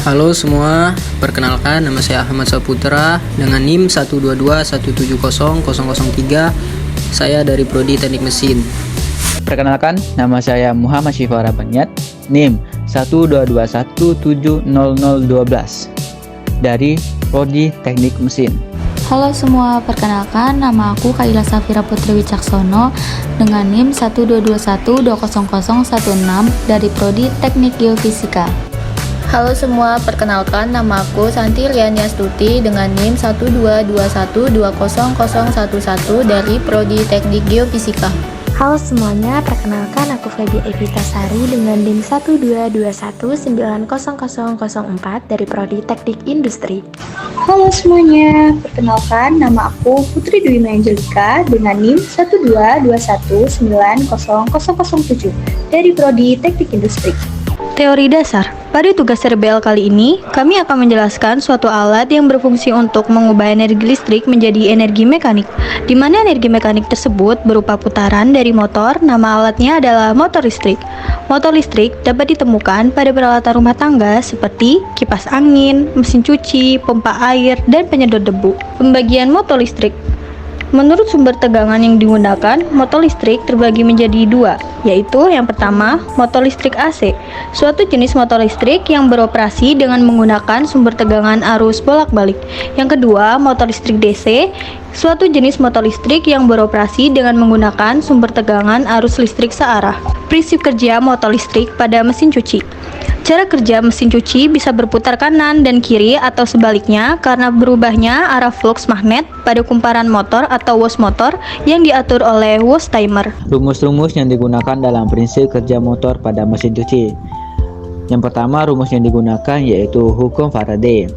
Halo semua, perkenalkan nama saya Ahmad Saputra dengan NIM 122170003. Saya dari Prodi Teknik Mesin. Perkenalkan, nama saya Muhammad Syifa Rabanyat, NIM 122170012 dari Prodi Teknik Mesin. Halo semua, perkenalkan nama aku Kaila Safira Putri Wicaksono dengan NIM 122120016 dari Prodi Teknik Geofisika. Halo semua, perkenalkan nama aku Santi Riani Astuti dengan NIM 122120011 dari Prodi Teknik Geofisika. Halo semuanya, perkenalkan aku Feby Evita Sari dengan NIM 122190004 dari Prodi Teknik Industri. Halo semuanya, perkenalkan nama aku Putri Dwi Angelika dengan NIM 122190007 dari Prodi Teknik Industri. Teori dasar. Pada tugas RBL kali ini, kami akan menjelaskan suatu alat yang berfungsi untuk mengubah energi listrik menjadi energi mekanik, di mana energi mekanik tersebut berupa putaran dari motor. Nama alatnya adalah motor listrik. Motor listrik dapat ditemukan pada peralatan rumah tangga seperti kipas angin, mesin cuci, pompa air, dan penyedot debu. Pembagian motor listrik. Menurut sumber tegangan yang digunakan, motor listrik terbagi menjadi dua, yaitu yang pertama, motor listrik AC, suatu jenis motor listrik yang beroperasi dengan menggunakan sumber tegangan arus bolak-balik. Yang kedua, motor listrik DC, suatu jenis motor listrik yang beroperasi dengan menggunakan sumber tegangan arus listrik searah. Prinsip kerja motor listrik pada mesin cuci. Cara kerja mesin cuci bisa berputar kanan dan kiri atau sebaliknya karena berubahnya arah flux magnet pada kumparan motor atau wash motor yang diatur oleh wash timer. Rumus-rumus yang digunakan dalam prinsip kerja motor pada mesin cuci. Yang pertama, rumus yang digunakan yaitu hukum Faraday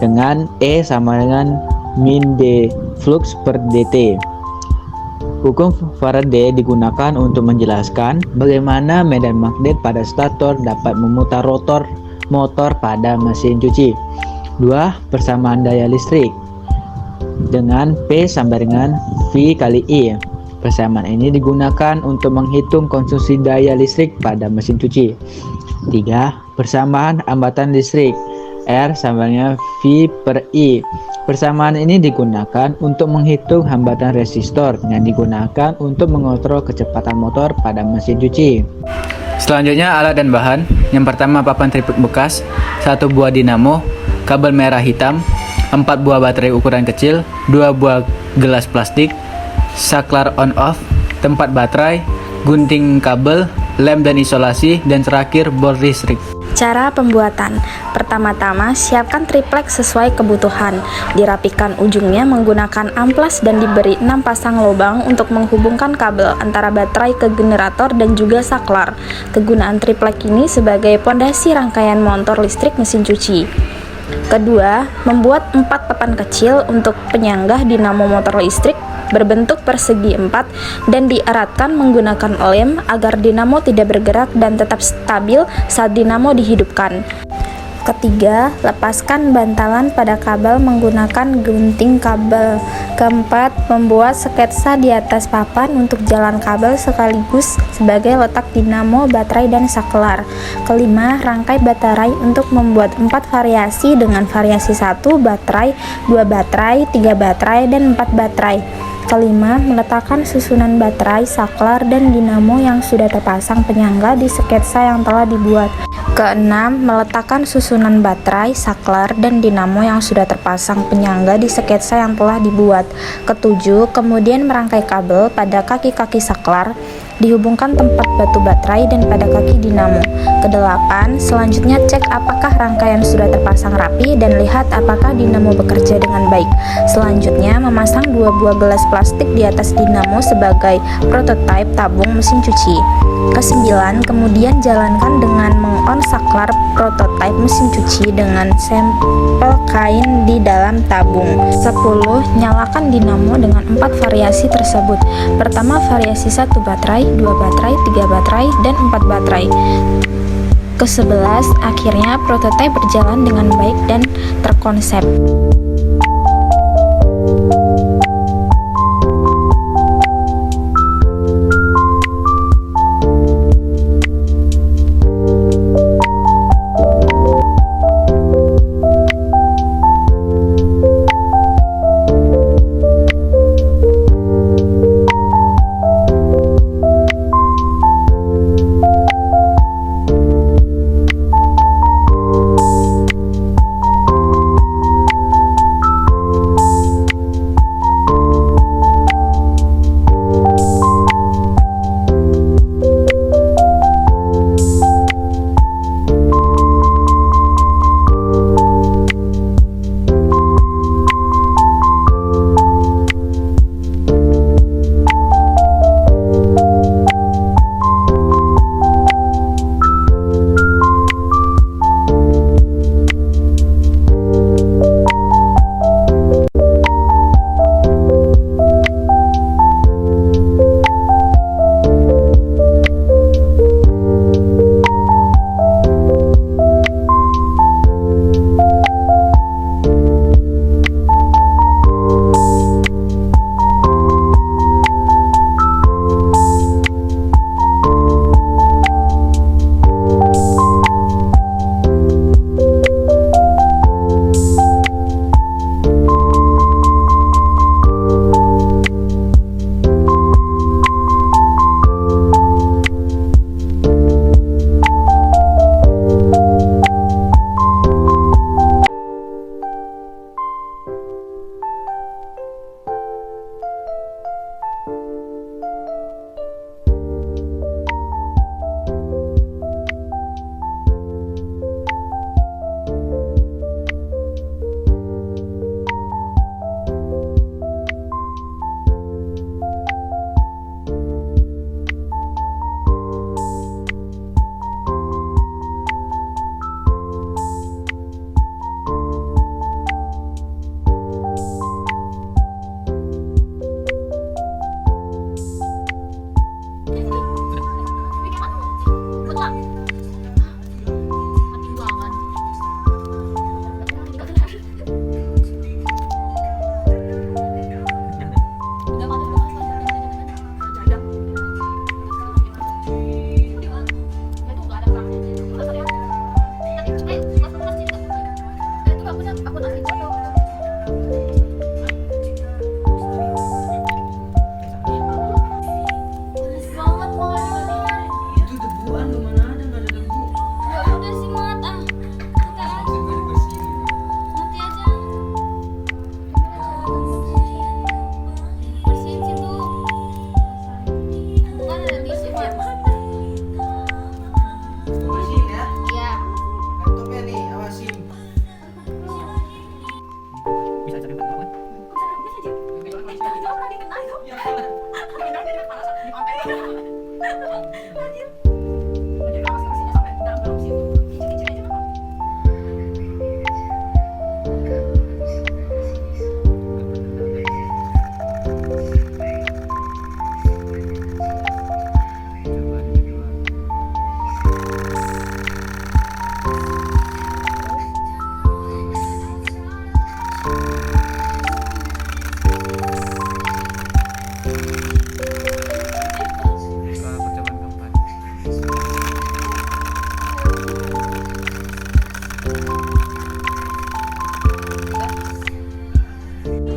dengan E sama dengan min D flux per dt. Hukum Faraday digunakan untuk menjelaskan bagaimana medan magnet pada stator dapat memutar rotor motor pada mesin cuci. 2. Persamaan daya listrik dengan P sama dengan V kali I. Persamaan ini digunakan untuk menghitung konsumsi daya listrik pada mesin cuci. 3. Persamaan hambatan listrik R sama dengan V per I. Persamaan ini digunakan untuk menghitung hambatan resistor yang digunakan untuk mengontrol kecepatan motor pada mesin cuci. Selanjutnya alat dan bahan. Yang pertama papan tripod bekas, 1 buah dinamo, kabel merah hitam, 4 buah baterai ukuran kecil, 2 buah gelas plastik, saklar on off, tempat baterai, gunting kabel, lem dan isolasi, dan terakhir bor listrik. Cara pembuatan. Pertama-tama, siapkan triplek sesuai kebutuhan. Dirapikan ujungnya menggunakan amplas dan diberi 6 pasang lubang untuk menghubungkan kabel antara baterai ke generator dan juga saklar. Kegunaan triplek ini sebagai pondasi rangkaian motor listrik mesin cuci. Kedua, membuat 4 papan kecil untuk penyanggah dinamo motor listrik berbentuk persegi 4 dan dieratkan menggunakan lem agar dinamo tidak bergerak dan tetap stabil saat dinamo dihidupkan. Ketiga, lepaskan bantalan pada kabel menggunakan gunting kabel. Keempat, membuat sketsa di atas papan untuk jalan kabel sekaligus sebagai letak dinamo, baterai, dan saklar. Kelima, rangkai baterai untuk membuat 4 variasi dengan variasi 1 baterai, 2 baterai, 3 baterai, dan 4 baterai. Kelima, meletakkan susunan baterai, saklar, dan dinamo yang sudah terpasang penyangga di sketsa yang telah dibuat. Keenam, meletakkan susunan baterai, saklar, dan dinamo yang sudah terpasang penyangga di sketsa yang telah dibuat. Ketujuh, kemudian merangkai kabel pada kaki-kaki saklar, dihubungkan tempat batu baterai dan pada kaki dinamo. Kedelapan, selanjutnya cek apakah rangkaian sudah terpasang rapi dan lihat apakah dinamo bekerja dengan baik. Selanjutnya, memasang 2 buah gelas plastik di atas dinamo sebagai prototipe tabung mesin cuci. Kesembilan, kemudian jalankan dengan meng-on saklar prototipe mesin cuci dengan sampel kain di dalam tabung. 10, nyalakan dinamo dengan 4 variasi tersebut. Pertama, variasi 1 baterai, 2 baterai, 3 baterai, dan 4 baterai. Ke-11, akhirnya prototipe berjalan dengan baik dan terkonsep.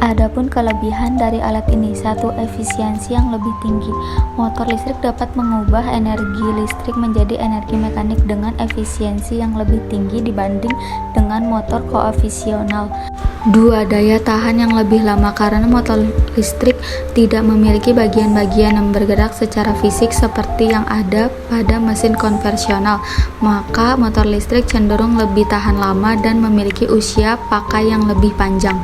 Adapun kelebihan dari alat ini, satu, efisiensi yang lebih tinggi. Motor listrik dapat mengubah energi listrik menjadi energi mekanik dengan efisiensi yang lebih tinggi dibanding dengan motor koefisiental. Dua, daya tahan yang lebih lama karena motor listrik tidak memiliki bagian-bagian yang bergerak secara fisik seperti yang ada pada mesin konvensional, maka motor listrik cenderung lebih tahan lama dan memiliki usia pakai yang lebih panjang.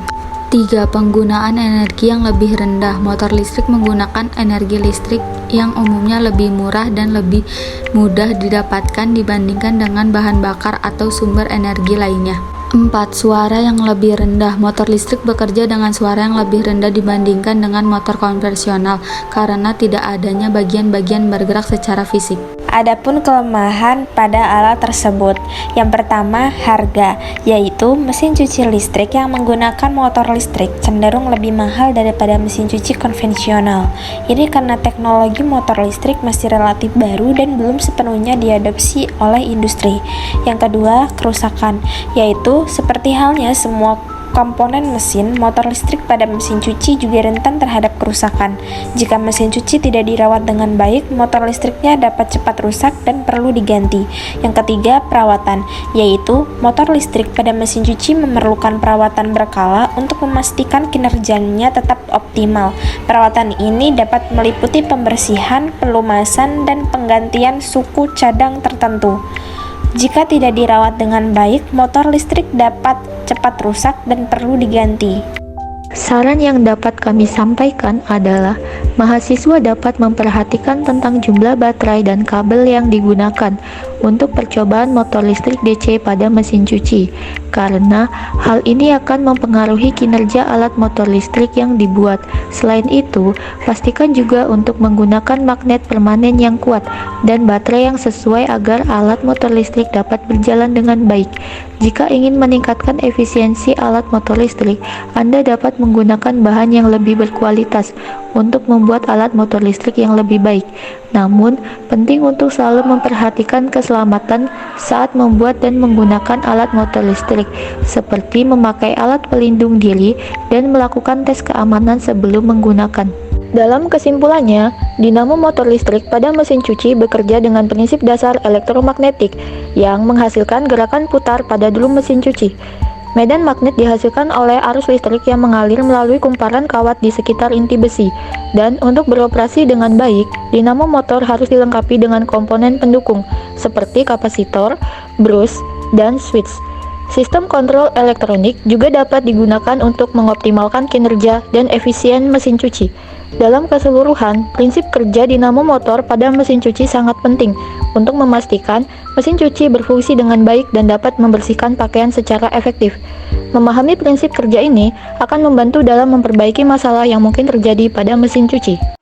3. Penggunaan energi yang lebih rendah. Motor listrik menggunakan energi listrik yang umumnya lebih murah dan lebih mudah didapatkan dibandingkan dengan bahan bakar atau sumber energi lainnya. 4. Suara yang lebih rendah. Motor listrik bekerja dengan suara yang lebih rendah dibandingkan dengan motor konvensional karena tidak adanya bagian-bagian bergerak secara fisik. Adapun kelemahan pada alat tersebut, yang pertama harga, yaitu mesin cuci listrik yang menggunakan motor listrik cenderung lebih mahal daripada mesin cuci konvensional. Ini karena teknologi motor listrik masih relatif baru dan belum sepenuhnya diadopsi oleh industri. Yang kedua, kerusakan, yaitu seperti halnya semua komponen mesin, motor listrik pada mesin cuci juga rentan terhadap kerusakan. Jika mesin cuci tidak dirawat dengan baik, motor listriknya dapat cepat rusak dan perlu diganti. Yang ketiga, perawatan, yaitu motor listrik pada mesin cuci memerlukan perawatan berkala untuk memastikan kinerjanya tetap optimal. Perawatan ini dapat meliputi pembersihan, pelumasan, dan penggantian suku cadang tertentu. Jika tidak dirawat dengan baik, motor listrik dapat cepat rusak dan perlu diganti. Saran yang dapat kami sampaikan adalah mahasiswa dapat memperhatikan tentang jumlah baterai dan kabel yang digunakan untuk percobaan motor listrik DC pada mesin cuci, karena hal ini akan mempengaruhi kinerja alat motor listrik yang dibuat. Selain itu, pastikan juga untuk menggunakan magnet permanen yang kuat dan baterai yang sesuai agar alat motor listrik dapat berjalan dengan baik. Jika ingin meningkatkan efisiensi alat motor listrik, Anda dapat menggunakan bahan yang lebih berkualitas untuk membuat alat motor listrik yang lebih baik. Namun, penting untuk selalu memperhatikan keselamatan saat membuat dan menggunakan alat motor listrik, seperti memakai alat pelindung diri dan melakukan tes keamanan sebelum menggunakan. Dalam kesimpulannya, dinamo motor listrik pada mesin cuci bekerja dengan prinsip dasar elektromagnetik yang menghasilkan gerakan putar pada drum mesin cuci. Medan magnet dihasilkan oleh arus listrik yang mengalir melalui kumparan kawat di sekitar inti besi. Dan untuk beroperasi dengan baik, dinamo motor harus dilengkapi dengan komponen pendukung seperti kapasitor, brush, dan switch. Sistem kontrol elektronik juga dapat digunakan untuk mengoptimalkan kinerja dan efisien mesin cuci. Dalam keseluruhan, prinsip kerja dinamo motor pada mesin cuci sangat penting untuk memastikan mesin cuci berfungsi dengan baik dan dapat membersihkan pakaian secara efektif. Memahami prinsip kerja ini akan membantu dalam memperbaiki masalah yang mungkin terjadi pada mesin cuci.